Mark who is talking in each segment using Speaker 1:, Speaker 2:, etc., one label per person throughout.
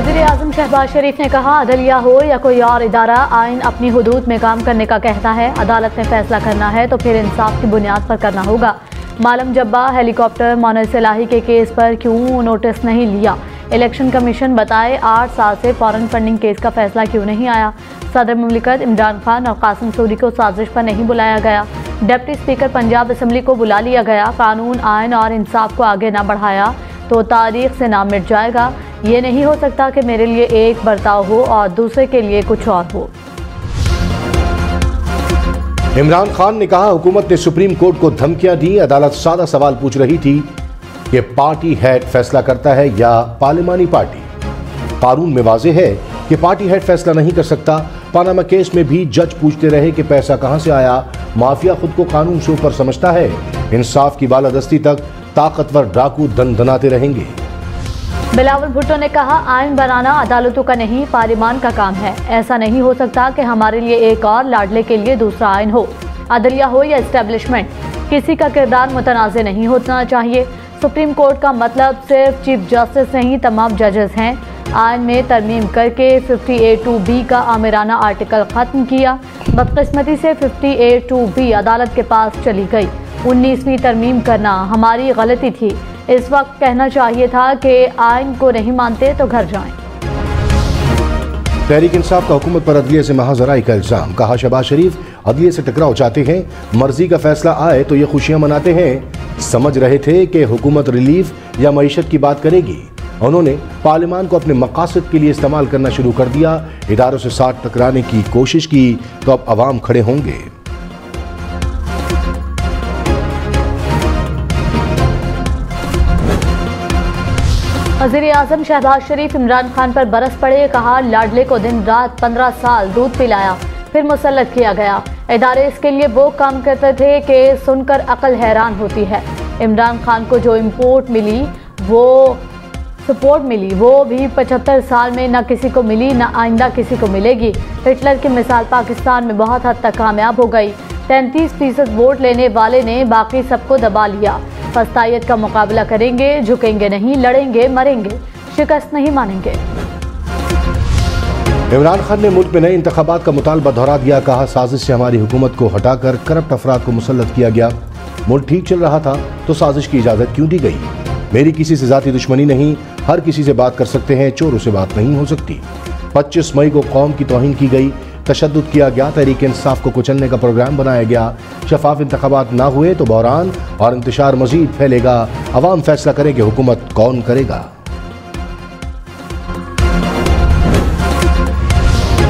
Speaker 1: वज़ीर आज़म शहबाज शरीफ ने कहा, अदलिया हो या कोई और इदारा, आइन अपनी हुदूद में काम करने का कहता है। अदालत ने फैसला करना है तो फिर इंसाफ की बुनियाद पर करना होगा। मालम जब्बा हेलीकॉप्टर मोनस इलाही के केस पर क्यों नोटिस नहीं लिया? इलेक्शन कमीशन बताए 8 साल से फॉरेन फंडिंग केस का फैसला क्यों नहीं आया? सदर मुमलिकत इमरान खान और कासिम सूरी को साजिश पर नहीं बुलाया गया। डिप्टी स्पीकर पंजाब असम्बली को बुला लिया गया। कानून, आइन और इंसाफ को आगे ना बढ़ाया तो तारीख से नाम मिट जाएगा। ये नहीं हो सकता कि मेरे लिए एक बर्ताव हो और दूसरे के लिए कुछ और हो।
Speaker 2: इमरान खान ने कहा, हुकूमत ने सुप्रीम कोर्ट को धमकियां दी। अदालत सादा सवाल पूछ रही थी कि पार्टी हेड फैसला करता है या पार्लिमानी पार्टी। कानून में वाज़ेह है कि पार्टी हेड फैसला नहीं कर सकता। पानामा केस में भी जज पूछते रहे कि पैसा कहां से आया। माफिया खुद को कानून से ऊपर समझता है। इंसाफ की बालादस्ती तक ताकतवर डाकू दनाते रहेंगे।
Speaker 1: बिलावल भुट्टो ने कहा, आइन बनाना अदालतों का नहीं, पार्लिमान का काम है। ऐसा नहीं हो सकता कि हमारे लिए एक और, लाडले के लिए दूसरा आइन हो। अदलिया हो या एस्टेब्लिशमेंट, किसी का किरदार मुतनाज़ नहीं होना चाहिए। सुप्रीम कोर्ट का मतलब सिर्फ चीफ जस्टिस नहीं, तमाम जजेस हैं। आइन में तरमीम करके 58(2)B का आमिराना आर्टिकल ख़त्म किया। बदकिस्मती से 58(2)B अदालत के पास चली गई। 19वीं तरमीम करना हमारी गलती थी। इस वक्त कहना चाहिए था कि आइन को नहीं मानते तो घर जाएं।
Speaker 2: तहरीक इंसाफ का हुकूमत पर अदलिया से महाजराई का इल्जाम। कहा, शहबाज शरीफ अदलिया से टकराव चाहते हैं। मर्जी का फैसला आए तो ये खुशियां मनाते हैं। समझ रहे थे कि हुकूमत रिलीफ या मईशत की बात करेगी। उन्होंने पार्लिमान को अपने मकासद के लिए इस्तेमाल करना शुरू कर दिया। इदारों से साथ टकराने की कोशिश की तो अब अवाम खड़े होंगे।
Speaker 1: वज़ीर आज़म शहबाज शरीफ इमरान खान पर बरस पड़े। कहा, लाडले को दिन रात 15 साल दूध पिलाया, फिर मुसल्लत किया गया। इदारे इसके लिए वो काम करते थे कि सुनकर अकल हैरान होती है। इमरान खान को जो सपोर्ट मिली वो भी 75 साल में न किसी को मिली, न आइंदा किसी को मिलेगी। हिटलर की मिसाल पाकिस्तान में बहुत हद तक कामयाब हो गई। 33% वोट लेने वाले ने बाकी सबको दबा लिया। फस्तायत का मुकाबला करेंगे, झुकेंगे नहीं, लड़ेंगे, मरेंगे, शिकस्त नहीं मानेंगे।
Speaker 2: इमरान खान ने मुल्क में नए इंतखाबात का मुतालबा दोहरा दिया। कहा, साजिश से हमारी हुकूमत को हटाकर करप्ट अफराद को मुसल्लत किया गया। मुल्क ठीक चल रहा था तो साजिश की इजाजत क्यों दी गई? मेरी किसी से जाती दुश्मनी नहीं, हर किसी से बात कर सकते हैं, चोरों से बात नहीं हो सकती। 25 मई को कौम की तौहीन की गई, तशद्दुद किया गया, तहरीक इंसाफ को कुचलने का प्रोग्राम बनाया गया। शफाफ इंतखाबात ना हुए तो बहरान और इंतशार मजीद फैलेगा। अवाम फैसला करे कि हुकूमत कौन करेगा।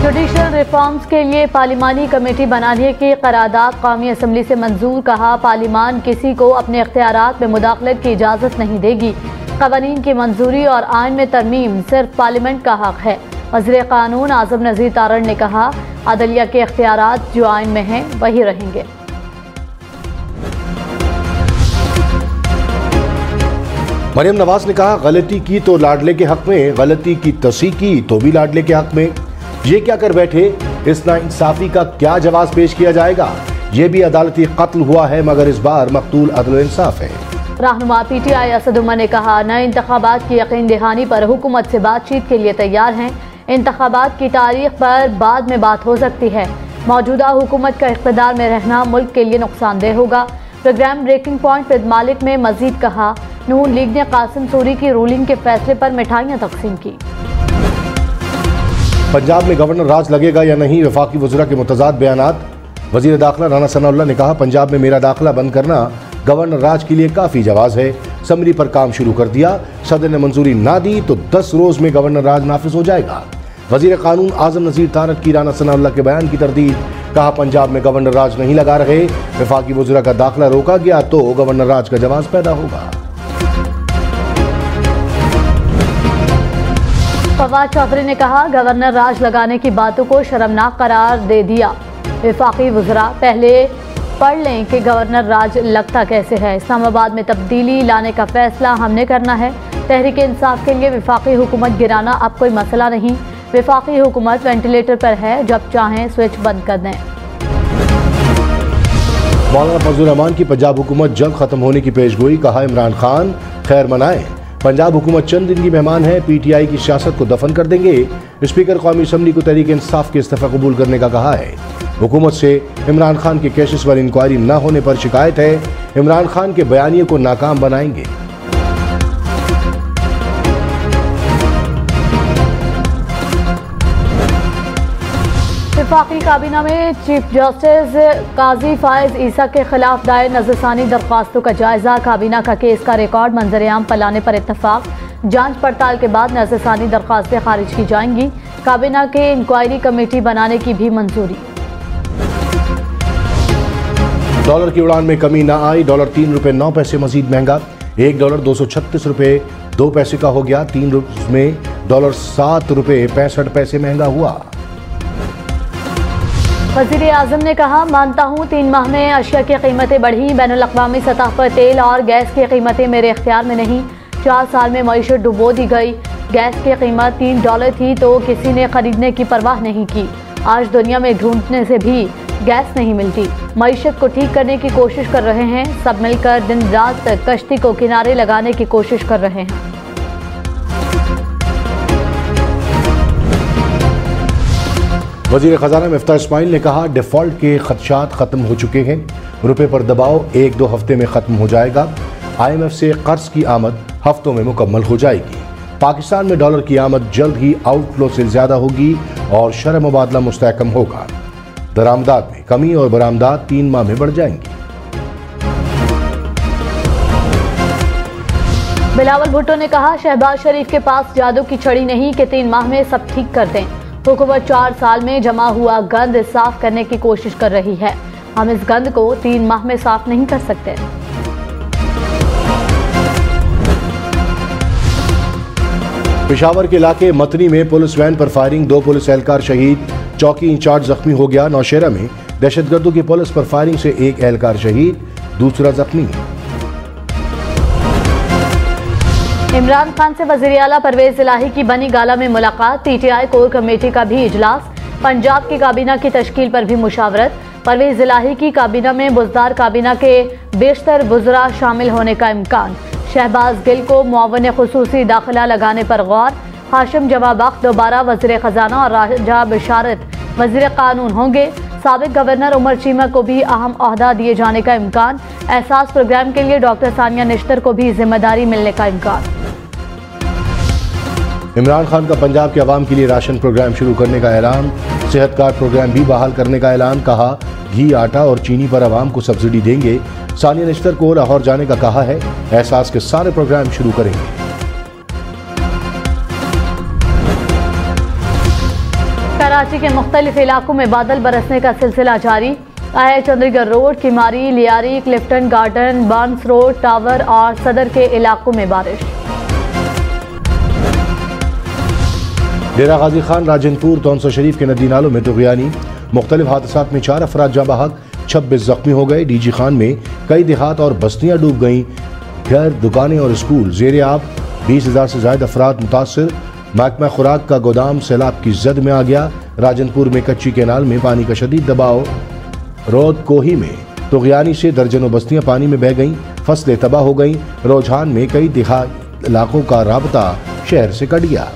Speaker 1: जुडिशल रिफॉर्म्स के लिए पार्लिमानी कमेटी बनाने की करारदाद कौमी असम्बली से मंजूर। कहा, पार्लिमान किसी को अपने इख्तियारात में मुदाखलत की इजाज़त नहीं देगी। कवानीन की मंजूरी और आइन में तरमीम सिर्फ पार्लियामेंट का हक है। वज़ीर कानून आज़म नज़ीर तारड़ ने कहा, अदलिया के इख्तियारात जो आइन में हैं वही रहेंगे।
Speaker 2: मरियम नवाज ने कहा, गलती की तो लाडले के हक में, गलती की तस्हीह की तो भी लाडले के हक में। ये क्या कर बैठे? इस नाइंसाफी का क्या जवाब पेश किया जाएगा? ये भी अदालती कत्ल हुआ है मगर इस बार मकतूल अदल इंसाफ है।
Speaker 1: रहनुमा PTI असद उमर ने कहा, नए इंतखाबात की यकीन दहानी पर हुकूमत से बातचीत के लिए तैयार हैं। इंतखाबात की तारीख पर बाद में बात हो सकती है। मौजूदा हुकूमत का इख्तिदार में रहना मुल्क के लिए नुकसानदेह होगा। प्रोग्राम ब्रेकिंग पॉइंट पर मालिक में मजीद कहा, नून लीग ने कासिम सूरी की रूलिंग के फैसले पर मिठाइयाँ तकसीम की।
Speaker 2: पंजाब में गवर्नर राज लगेगा या नहीं, वफाकी वज़रा के मुतज़ाद बयानात। वज़ीर दाखिला राना सनाउल्लाह ने कहा, पंजाब में मेरा दाखिला बंद करना गवर्नर राज के लिए काफ़ी जवाज़ है। समरी पर काम शुरू कर दिया। सदर ने मंजूरी ना दी तो 10 रोज़ में गवर्नर राज नाफिज हो जाएगा। वज़ीर कानून आज़म नज़ीर तारड़ की राना सनाउल्लाह के बयान की तरदीद। कहा, पंजाब में गवर्नर राज नहीं लगा रहे। वफाकी वज़रा का दाखिला रोका गया तो गवर्नर राज का जवाब पैदा होगा।
Speaker 1: फवाद चौधरी ने कहा, गवर्नर राज लगाने की बातों को शर्मनाक करार दे दिया। वफाकी वज़रा पहले पढ़ लें कि गवर्नर राज लगता कैसे है। इस्लामाबाद में तब्दीली लाने का फैसला हमने करना है। तहरीक इंसाफ के लिए वफाकी हुकूमत गिराना अब कोई मसला नहीं। वफाकी हुकूमत वेंटिलेटर पर है, जब चाहें स्विच बंद कर दें।
Speaker 2: मौलाना फजलुर रहमान की पंजाब हुकूमत जल्द खत्म होने की पेशगोई। कहा, इमरान खान खैर मनाएं, पंजाब हुकूमत चंद दिन की मेहमान है, PTI की सियासत को दफन कर देंगे। स्पीकर कौमी असम्बली को तहरीक इंसाफ के इस्तीफा कबूल करने का कहा है। हुकूमत से इमरान खान के केसेस पर इंक्वायरी न होने पर शिकायत है। इमरान खान के बयानिए को नाकाम बनाएंगे।
Speaker 1: वफाकी काबीना में चीफ जस्टिस काजी फायज ईसा के खिलाफ दायर नजरसानी दरख्वास्तों का जायजा। काबीना का केस का रिकॉर्ड मंजर-ए-आम पर लाने पर इत्तफाक। जांच पड़ताल के बाद नजरसानी दरख्वास्तें खारिज की जाएंगी। काबीना के इंक्वायरी कमेटी बनाने की भी मंजूरी।
Speaker 2: डॉलर की उड़ान में कमी न आई। डॉलर 3 रुपये 9 पैसे मजीद महंगा। $1 236 रुपये 2 पैसे का हो गया। 3 रोज में डॉलर 7 रुपये 65 पैसे महंगा हुआ।
Speaker 1: वज़ीर आज़म ने कहा, मानता हूँ 3 माह में अशिया की कीमतें बढ़ी। बैनुल-अक़वामी सतह पर तेल और गैस की कीमतें मेरे इख्तियार में नहीं। 4 साल में मईशत डुबो दी गई। गैस की कीमत $3 थी तो किसी ने खरीदने की परवाह नहीं की। आज दुनिया में ढूंढने से भी गैस नहीं मिलती। मईशत को ठीक करने की कोशिश कर रहे हैं। सब मिलकर दिन रात कश्ती को किनारे लगाने की कोशिश कर रहे हैं।
Speaker 2: वज़ीर ख़ज़ाना मिफ्ताह इस्माइल ने कहा, डिफ़ॉल्ट के खदशात ख़त्म हो चुके हैं। रुपये पर दबाव 1-2 हफ्ते में ख़त्म हो जाएगा। IMF से कर्ज की आमद हफ्तों में मुकम्मल हो जाएगी। पाकिस्तान में डॉलर की आमद जल्द ही आउटफ्लो से ज़्यादा होगी और शरह मुबादला मुस्तहकम होगा। दरामदात में कमी और बरामदात 3 माह में बढ़ जाएंगी।
Speaker 1: बिलावल भुट्टो ने कहा, शहबाज शरीफ के पास जादू की छड़ी नहीं कि 3 माह में सब ठीक कर दें। हुकूमत 4 साल में जमा हुआ गंद साफ करने की कोशिश कर रही है। हम इस गंद को 3 माह में साफ नहीं कर सकते।
Speaker 2: पेशावर के इलाके मतनी में पुलिस वैन पर फायरिंग, 2 पुलिस एहलकार शहीद, चौकी इंचार्ज जख्मी हो गया। नौशेरा में दहशतगर्दों की पुलिस पर फायरिंग से 1 एहलकार शहीद, दूसरा जख्मी।
Speaker 1: इमरान खान से वज़ीर आला परवेज इलाही की बनी गाला में मुलाकात। PTI कोर कमेटी का भी इजलास। पंजाब की काबीना की तश्कील पर भी मुशावरत। परवेज इलाही की काबीना में बुज़दार काबीना के बेशतर बुज़रा शामिल होने का इम्कान। शहबाज गिल को मुआवन खुसूसी दाखिला लगाने पर गौर। हाशिम जवाब बख्श दोबारा वज़ीर ख़ज़ाना और राजा बिशारत वज़ीर कानून होंगे। साबिक गवर्नर उमर चीमा को भी अहम ओहदा दिए जाने का इम्कान। एहसास प्रोग्राम के लिए डॉक्टर सानिया निश्तर को भी जिम्मेदारी मिलने का इम्कान।
Speaker 2: इमरान खान का पंजाब के अवाम के लिए राशन प्रोग्राम शुरू करने का ऐलान। सेहत कार्ड प्रोग्राम भी बहाल करने का ऐलान। कहा, घी, आटा और चीनी पर अवाम को सब्सिडी देंगे। सानिया निश्तर को लाहौर जाने का कहा है। एहसास के सारे प्रोग्राम शुरू करेंगे।
Speaker 1: कराची के मुख्तलिफ इलाकों में बादल बरसने का सिलसिला जारी। आया Chandigarh road, Kemari, Lyari, Clifton garden, Burns road, tower और सदर के इलाकों में बारिश।
Speaker 2: डेरा गाजी खान, राजनपुर, तौंसा शरीफ के नदी नालों में तुग़यानी। मुख्तलिफ हादसात में 4 अफराद जाँ बहक, 26 जख्मी हो गए। DG खान में कई देहात और बस्तियाँ डूब गईं। घर, दुकानें और स्कूल ज़ेरे आब। 20,000 से ज़ायद अफराद मुतासर। महकमा खुराक का गोदाम सैलाब की जद में आ गया। राजनपुर में कच्ची कैनाल में पानी का शदीद दबाव। रोद कोही में तुग़यानी से दर्जनों बस्तियाँ पानी में बह गईं। फसलें तबाह हो गईं। रोजान में कई देहात इलाकों का राबता शहर से कट गया।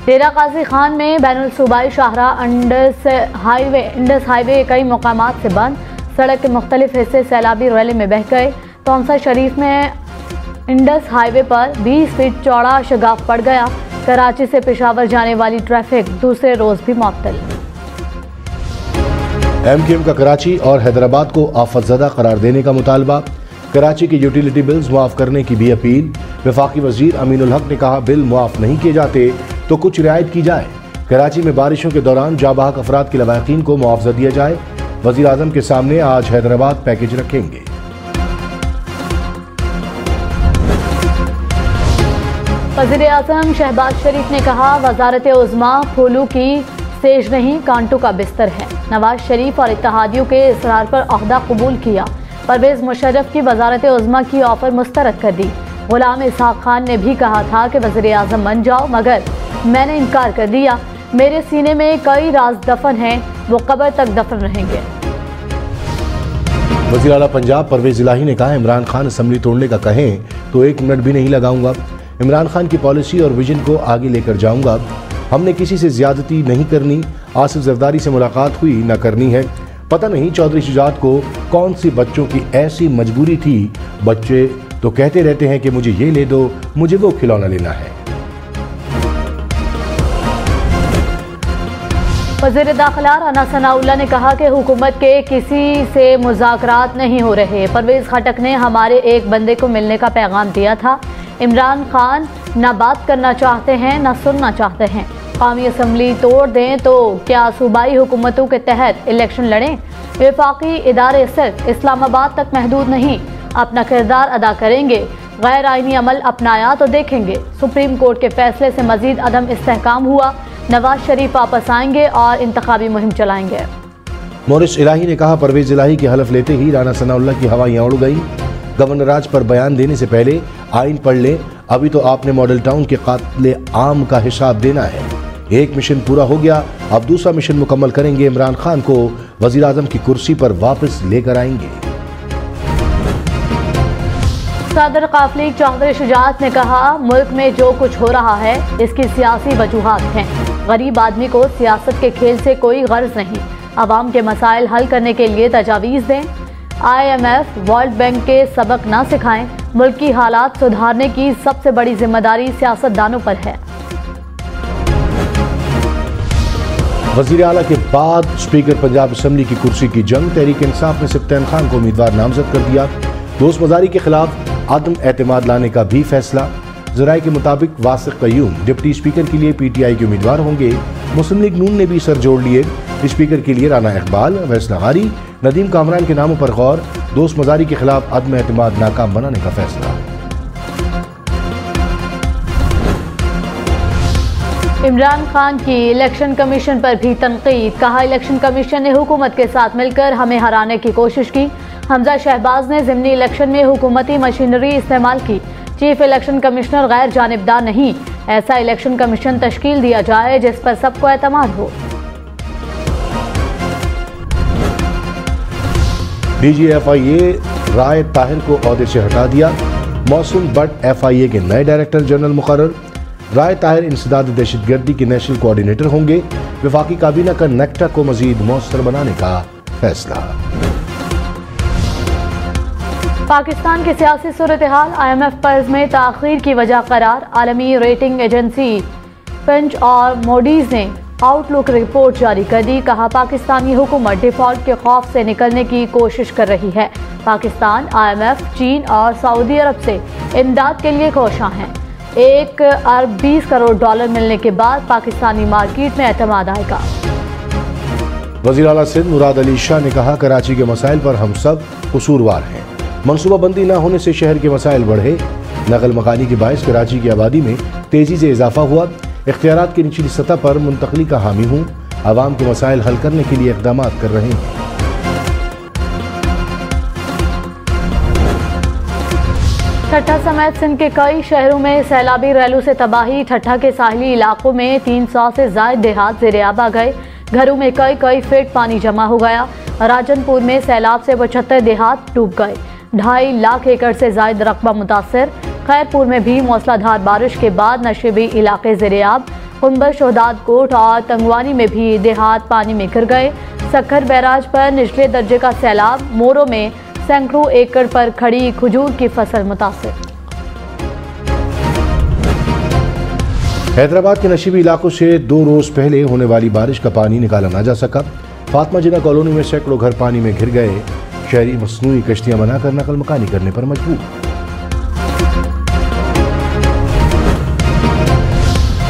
Speaker 1: डेरा गाजी खान में बैनुल सूबाई शाहराह इंडस हाईवे कई मकामात से बंद। सड़क के मुख्तलिफ हिस्से सैलाबी रैली में बह गए। तौंसा शरीफ में इंडस हाईवे पर 20 फीट चौड़ा शगाफ पड़ गया। कराची से पेशावर जाने वाली ट्रैफिक दूसरे रोज भी मुअत्तल।
Speaker 2: MKM का कराची और हैदराबाद को आफतज़दा करार देने का मुतालबा। कराची के यूटिलिटी बिल्स मुआफ़ करने की भी अपील। वफाकी वज़ीर अमीनुल हक ने कहा, बिल मुआफ़ नहीं किए जाते तो कुछ रियायत की जाए। कराची में बारिशों के दौरान जाबाहक अफराद के लवाकिन को मुआवजा दिया जाए। वज़ीर आज़म के सामने आज हैदराबाद पैकेज रखेंगे।
Speaker 1: वज़ीर आज़म शहबाज शरीफ ने कहा, वज़ारत उज़्मा फूलू की सेज नहीं कांटों का बिस्तर है। नवाज शरीफ और इत्तेहादियों के इसरार पर ओहदा कबूल किया। परवेज मुशर्रफ की वज़ारत उज़्मा की ऑफर मुस्तरद कर दी। गुलाम इसहाक खान ने भी कहा था कि वज़ीर आज़म बन जाओ, मगर मैंने इनकार कर दिया। मेरे सीने में कई राज दफन हैं, वो कब्र तक दफन रहेंगे।
Speaker 2: वज़ीर आला पंजाब परवेज इलाही ने कहा, इमरान खान असम्बली तोड़ने का कहें तो 1 मिनट भी नहीं लगाऊंगा। इमरान खान की पॉलिसी और विजन को आगे लेकर जाऊंगा। हमने किसी से ज्यादती नहीं करनी। आसिफ जरदारी से मुलाकात हुई, न करनी है। पता नहीं चौधरी शुजात को कौन सी बच्चों की ऐसी मजबूरी थी। बच्चे तो कहते रहते हैं कि मुझे ये ले दो, मुझे वो खिलौना लेना है।
Speaker 1: वज़ीर दाखिला राना सनाउल्लाह ने कहा कि हुकूमत के किसी से मुज़ाकरात नहीं हो रहे। परवेज़ खटक ने हमारे एक बंदे को मिलने का पैगाम दिया था। इमरान खान न बात करना चाहते हैं न सुनना चाहते हैं। कौमी असम्बली तोड़ दें तो क्या सूबाई हुकूमतों के तहत इलेक्शन लड़ें? वफाकी इदारे सिर्फ इस्लामाबाद तक महदूद नहीं, अपना किरदार अदा करेंगे। गैर आइनी अमल अपनाया तो देखेंगे। सुप्रीम कोर्ट के फैसले से मजीद अदम इस्तेहकाम हुआ। नवाज शरीफ वापस आएंगे और इंतखाबी मुहिम चलाएंगे।
Speaker 2: मोरिस इलाही ने कहा, परवेज इलाही के हलफ लेते ही राना सनाउल्लाह की हवाइयां उड़ गई। गवर्नर राज पर बयान देने से पहले आइन पढ़ ले। अभी तो आपने मॉडल टाउन के कातिल आम का हिसाब देना है। एक मिशन पूरा हो गया, अब दूसरा मिशन मुकम्मल करेंगे। इमरान खान को वजीर आजम की कुर्सी पर वापस लेकर आएंगे।
Speaker 1: सदर काफली चौधरी शुजात ने कहा, मुल्क में जो कुछ हो रहा है इसकी सियासी वजूहात हैं। गरीब आदमी को सियासत के खेल से कोई गर्ज नहीं। अवाम के मसाइल हल करने के लिए तजावीज़ दें। IMF, वर्ल्ड बैंक के सबक ना सिखाएं। मुल्क की हालात सुधारने की सबसे बड़ी जिम्मेदारी सियासतदानों पर है।
Speaker 2: वजीर आला के बाद स्पीकर पंजाब असम्बली की कुर्सी की जंग। तहरीक इंसाफ ने सिफ्तैन खान को उम्मीदवार नामजद कर दिया। दोस्त मजारी के खिलाफ आदम एतमाद लाने का भी फैसला। जराये के मुताबिक वासिक कयूम डिप्टी स्पीकर के लिए PTI के उम्मीदवार होंगे। मुस्लिम लीग नून ने भी सर जोड़ लिए। स्पीकर के लिए राना इकबाल, अवैस लगारी, नदीम कामरान के नामों पर गौर। दोस्त मजारी के खिलाफ आदम एतमाद नाकाम बनाने का फैसला।
Speaker 1: इमरान खान की इलेक्शन कमीशन पर भी तनकीद। कहा, इलेक्शन कमीशन ने हुकूमत के साथ मिलकर हमें हराने की कोशिश की। हमजा शहबाज ने ज़िमनी इलेक्शन में हुकूमती मशीनरी इस्तेमाल की। चीफ इलेक्शन कमिश्नर गैर जानिबदार नहीं। ऐसा इलेक्शन कमीशन तश्कील दिया जाए जिस पर सबको एतमाद हो।
Speaker 2: DG FIA राय ताहिर को ओहदे से हटा दिया। मौसम बट FIA के नए डायरेक्टर जनरल मुकर्रर। राय ताहिर इंसदाद दहशतगर्दी के नेशनल कोऑर्डिनेटर होंगे। वफाकी काबीना का नेक्टा को मजीद मौसर बनाने का फैसला।
Speaker 1: पाकिस्तान की सियासी सूरत हाल। IMF कर्ज में ताखीर की वजह करार। आलमी रेटिंग एजेंसी फिंच और मोडीज ने आउटलुक रिपोर्ट जारी कर दी। कहा, पाकिस्तानी हुकूमत डिफॉल्ट के खौफ से निकलने की कोशिश कर रही है। पाकिस्तान IMF, चीन और सऊदी अरब से इमदाद के लिए कोशां हैं। 1 अरब 20 करोड़ डॉलर मिलने के बाद पाकिस्तानी मार्केट में एतमाद आएगा।
Speaker 2: वज़ीर आला सिंध मुराद अली शाह ने कहा, कराची के मसाइल पर हम सब कसूरवार हैं। मनसूबाबंदी न होने से शहर के मसाइल बढ़े। नकल मकानी के बायस कराची की आबादी में तेजी से इजाफा हुआ। इख्तियारात की निचली सतह पर मुंतकली का हामी हूँ। आवाम के मसाइल हल करने के लिए इक़दाम कर रहे हैं।
Speaker 1: ठट्ठा समेत सिंध के कई शहरों में सैलाबी रैलों से तबाही। ठट्ठा के साहिली इलाकों में 300 से ज़ायद देहात ज़ेर-ए-आब आ गए। घरों में कई फीट पानी जमा हो गया। राजनपुर में सैलाब से 75 देहात डूब गए। 2.5 लाख एकड़ से ज़ायद रकबा मुतासर। खैरपुर में भी मूसलाधार बारिश के बाद नशेबी इलाके ज़ेर-ए-आब। कुंबर, शोहदाद कोट और तंगवानी में भी देहात पानी में गिर गए। सक्खर बैराज पर निचले दर्जे का सैलाब। मोरो में सैकड़ों एकड़ पर खड़ी खजूर की फसल मुतासर।
Speaker 2: हैदराबाद के नशीबी इलाकों से 2 रोज पहले होने वाली बारिश का पानी निकाला ना जा सका। फातिमा जिना कॉलोनी में सैकड़ों घर पानी में घिर गए। शहरी मसनूई कश्तियां बनाकर नकल मकानी करने पर मजबूर।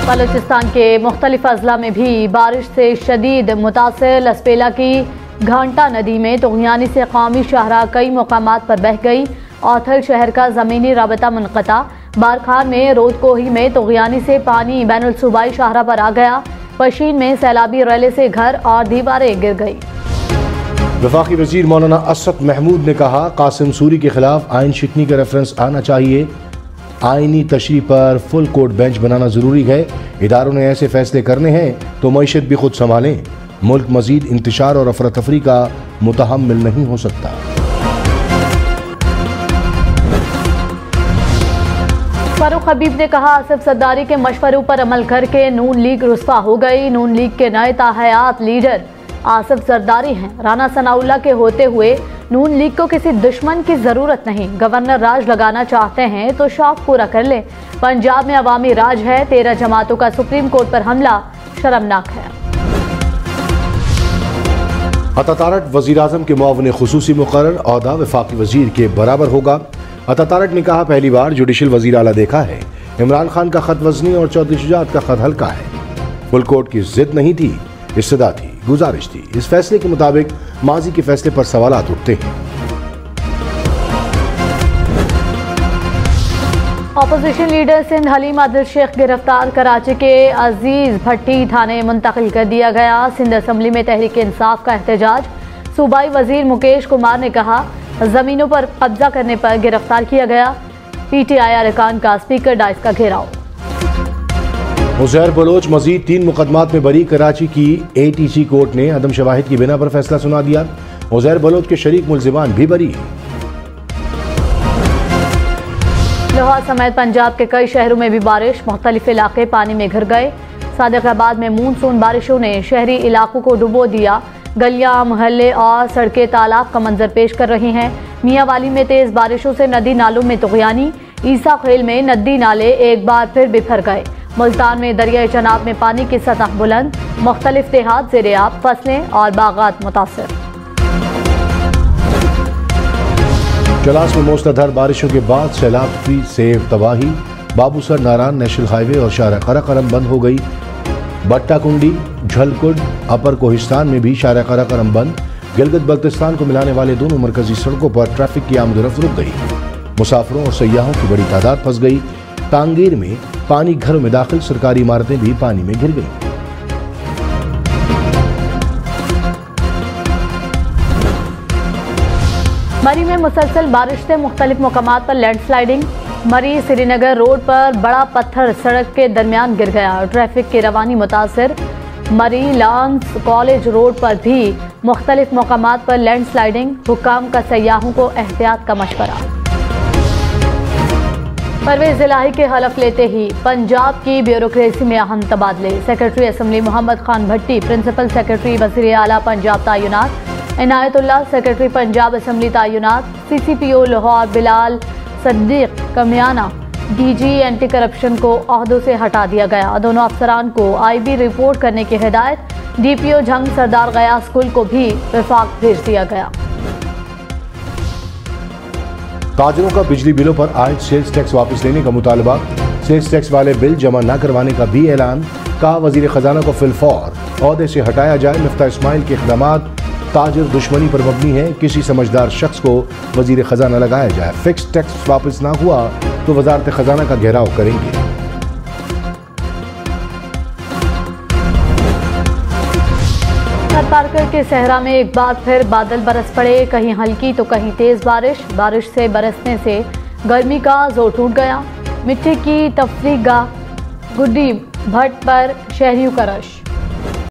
Speaker 1: बलूचिस्तान के मुख्तलिफ अजला में भी बारिश से शदीद मुतासर। लसपेला की घांटा नदी में तुगयानी से कौमी शाहरा कई मकामात पर बह गई। औथल शहर का ज़मीनी राबता मुनक़ता। बारखान में रोदकोही में तुगयानी से पानी बैनुल सूबाई शाहरा पर आ गया। पशीन में सैलाबी रैले से घर और दीवारें गिर गई।
Speaker 2: वफाकी वजीर मौलाना असद महमूद ने कहा, कासिम सूरी के खिलाफ आइन शिकनी का रेफरेंस आना चाहिए। आइनी तशरीह पर फुल कोर्ट बेंच बनाना जरूरी है। इदारों ने ऐसे फैसले करने हैं तो मईशत भी खुद संभालें। मुल्क मजीद इंतशार और अफरा तफरी का मुतहम्मिल नहीं हो सकता।
Speaker 1: फारूक फारूक हबीब ने कहा, आसिफ जरदारी के मशवरों पर अमल करके नून लीग रुस्वा हो गई। नून लीग के नए ताहयात लीडर आसिफ जरदारी हैं। राना सनाउल्लाह के होते हुए नून लीग को किसी दुश्मन की जरूरत नहीं। गवर्नर राज लगाना चाहते हैं तो शौक पूरा कर ले। पंजाब में अवामी राज है। 13 जमातों का सुप्रीम कोर्ट पर हमला शर्मनाक है।
Speaker 2: अता तारट वज़ीर आज़म के मुआविन खुसूसी मुक़र्रर, ओहदा वफाकी वज़ीर के बराबर होगा। अता तारट ने कहा, पहली बार जुडिशल वज़ीर आला देखा है। इमरान खान का खत वज़नी और चौधरी शुजात का खत हल्का है। फुल कोर्ट की जिद नहीं थी, इस्तदा थी, गुजारिश थी। इस फैसले के मुताबिक माजी के फैसले पर सवालात उठते हैं।
Speaker 1: अपोजिशन लीडर सिंध हलीम आदिल शेख गिरफ्तार, कराची के अजीज भट्टी थाने मुंतकिल कर दिया गया। सिंध असम्बली में तहरीक इंसाफ का एहतजाज। सूबाई वजीर मुकेश कुमार ने कहा, जमीनों पर कब्जा करने पर गिरफ्तार किया गया। PTI अरकान का स्पीकर डाइस का घेराव।
Speaker 2: उज़ैर बलोच मजीद 3 मुकदमात में बरी। कराची की ATC कोर्ट ने अदम शवाहिद की बिना पर फैसला सुना दिया। उज़ैर बलोच के शरीक मुल्जिमान भी बरी।
Speaker 1: लाहौर समेत पंजाब के कई शहरों में भी बारिश। मुख्तलिफ इलाके पानी में घिर गए। सादिकाबाद में मानसून बारिशों ने शहरी इलाकों को डुबो दिया। गलियां, मोहल्ले और सड़कें तालाब का मंजर पेश कर रही हैं। मियाँवाली में तेज बारिशों से नदी नालों में तुग़यानी। ईसा खेल में नदी नाले एक बार फिर बिखर गए। मुल्तान में दरियाए चनाब में पानी की सतह बुलंद। मुख्तलिफ देहात ज़ेर-ए-आब, फसलें और बागात मुतासिर।
Speaker 2: चलास में मूसलाधार बारिशों के बाद सैलाब से तबाही। बाबूसर नारायण नेशनल हाईवे और शाहरा कराकरम बंद हो गई। बट्टा कुंडी, झलकुड, अपर कोहिस्तान में भी शाहरा कराकरम बंद। गिलगित बल्तिस्तान को मिलाने वाले दोनों मरकजी सड़कों पर ट्रैफिक की आमदोरफ्त रुक गई। मुसाफिरों और सयाहों की बड़ी तादाद फंस गई। तांगीर में पानी घरों में दाखिल, सरकारी इमारतें भी पानी में घिर गई।
Speaker 1: मरी में मुसलसल बारिश से मुख्तलिफ मकामात पर लैंडस्लाइडिंग। मरी श्रीनगर रोड पर बड़ा पत्थर सड़क के दरमियान गिर गया। ट्रैफिक की रवानी मुतासिर। मरी लॉन्स कॉलेज रोड पर भी मुख्तलिफ मकामात पर लैंडस्लाइडिंग। हुक्काम का सयाहों को एहतियात का मशवरा। परवेज इलाही के हलफ लेते ही पंजाब की ब्यूरोक्रेसी में अहम तबादले। Secretary assembly Mohammad Khan Bhatti principal secretary वज़ीर आला पंजाब तैनात। इनायतुल्लाह सेक्रेटरी पंजाब असम्बली तैनात। CCPO Lahore Bilal Siddique Kamiana DG anti corruption को ओहदों से हटा दिया गया। दोनों अफसरान को IB रिपोर्ट करने की हिदायत। DPO जंग सरदार गयास कुल को भी वफाक भेज दिया गया।
Speaker 2: ताजरों का बिजली बिलों पर आयद सेल्स टैक्स वापस लेने का मुतालबा। सेल्स टैक्स वाले बिल जमा न करवाने का भी ऐलान। कहा, वजीर खजाना को फिलफौर ओहदे से हटाया जाए। मिफ्ता इस्माइल के इक़दामात ताजर दुश्मनी पर मबनी है। किसी समझदार शख्स को वजीर खजाना लगाया जाए। फिक्स टैक्स वापस ना हुआ तो वजारत खजाना का घेराव करेंगे।
Speaker 1: पार्कर के सहरा में एक बार फिर बादल बरस पड़े। कहीं हल्की तो कहीं तेज बारिश। बारिश से बरसने से गर्मी का जोर टूट गया। मिट्टी की तफरीगाह गुड्डी भट्ट पर शहरियों का रश।